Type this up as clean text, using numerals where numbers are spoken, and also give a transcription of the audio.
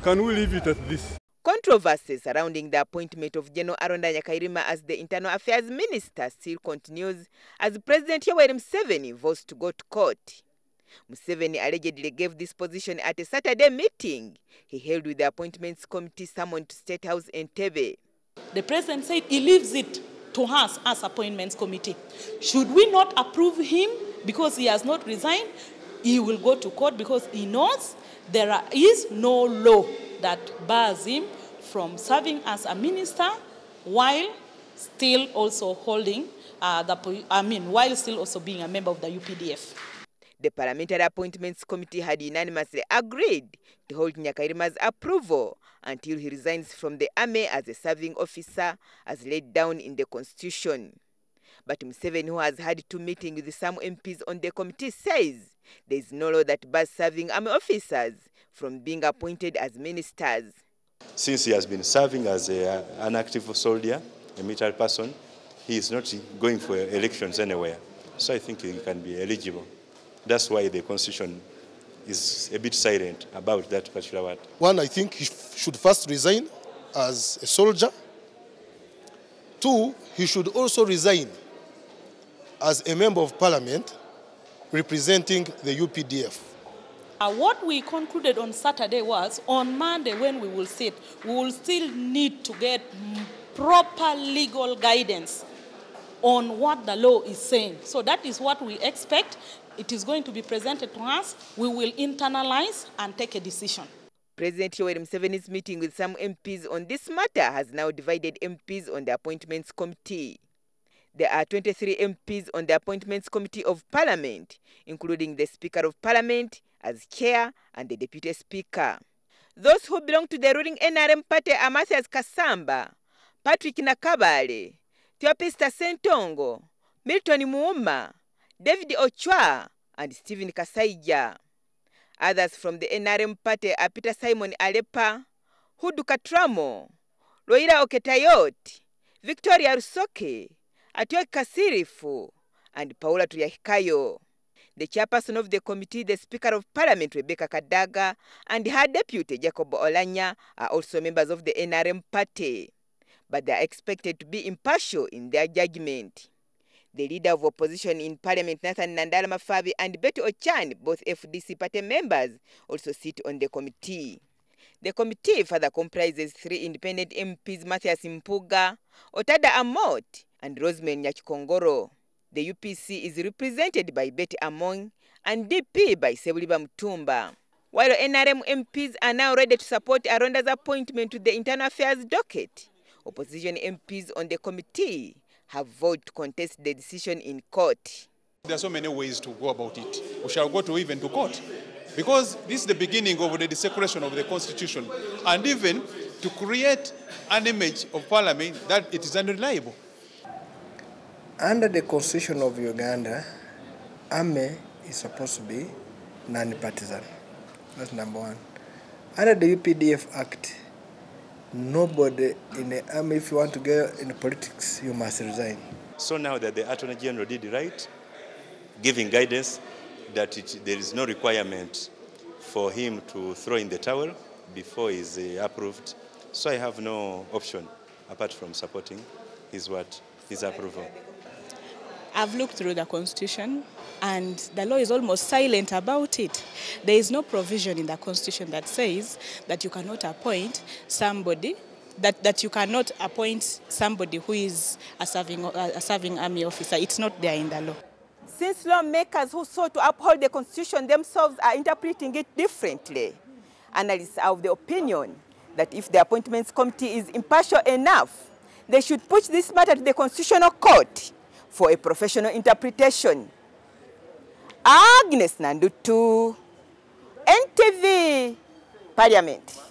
Can we leave it at this? Controversy surrounding the appointment of General Aronda Nyakairima as the Internal Affairs Minister still continues as President Yoweri Museveni vows to go to court. Museveni allegedly gave this position at a Saturday meeting he held with the Appointments Committee summoned to State House Entebbe. The President said he leaves it to us as Appointments Committee. Should we not approve him because he has not resigned? He will go to court because he knows there is no law that bars him from serving as a minister while still also holding while still also being a member of the UPDF. The Parliamentary Appointments Committee had unanimously agreed to hold Nyakairima's approval until he resigns from the army as a serving officer as laid down in the Constitution. But Museveni, who has had 2 meetings with some MPs on the committee, says there is no law that bars serving army officers from being appointed as ministers. Since he has been serving as an active soldier, a military person, he is not going for elections anywhere. So I think he can be eligible. That's why the Constitution is a bit silent about that particular word. One, I think he should first resign as a soldier. 2, he should also resign as a member of parliament representing the UPDF. What we concluded on Saturday was, on Monday when we will sit, we will still need to get proper legal guidance on what the law is saying. So that is what we expect. It is going to be presented to us. We will internalize and take a decision. President Yoweri Museveni's meeting with some MPs on this matter has now divided MPs on the Appointments Committee. There are 23 MPs on the Appointments Committee of Parliament, including the Speaker of Parliament as chair and the Deputy Speaker. Those who belong to the ruling NRM party are Mathias Kasamba, Patrick Nakabale, Theopista Sentongo, Milton Muuma, David Ochwa, and Stephen Kasaija. Others from the NRM party are Peter Simon Alepa, Hudu Katramo, LOWILA OKETAYOT, Victoria Rusoke, Otuke Kasirifu, and Paula Tuyahikayo. The chairperson of the committee, the Speaker of Parliament, Rebecca Kadaga, and her deputy, Jacob Olanya, are also members of the NRM party, but they are expected to be impartial in their judgment. The leader of opposition in Parliament, Nathan Nandala Mafabi, and Betty Ochan, both FDC party members, also sit on the committee. The committee further comprises 3 independent MPs, Mathias Mpuga, Otada Amot, and Rosemary Nyakikongoro. The UPC is represented by Betty Among and DP by SSEBULIBA MUTUMBA. While NRM MPs are now ready to support Aronda's appointment to the Internal Affairs docket, opposition MPs on the committee have vowed to contest the decision in court. There are so many ways to go about it. We shall go to even to court, because this is the beginning of the desecration of the Constitution, and even to create an image of Parliament that it is unreliable. Under the Constitution of Uganda, army is supposed to be non-partisan. That's number 1. Under the UPDF Act, nobody in the army, if you want to get in politics, you must resign. So now that the Attorney General did right, giving guidance that there is no requirement for him to throw in the towel before he's approved, so I have no option apart from supporting his approval. I've looked through the Constitution and the law is almost silent about it. There is no provision in the Constitution that says that you cannot appoint somebody, that you cannot appoint somebody who is a serving army officer. It's not there in the law. Since lawmakers who sought to uphold the Constitution themselves are interpreting it differently, analysts are of the opinion that if the Appointments Committee is impartial enough, they should push this matter to the Constitutional Court for a professional interpretation. AGNESS NANDUTU, NTV, Parliament.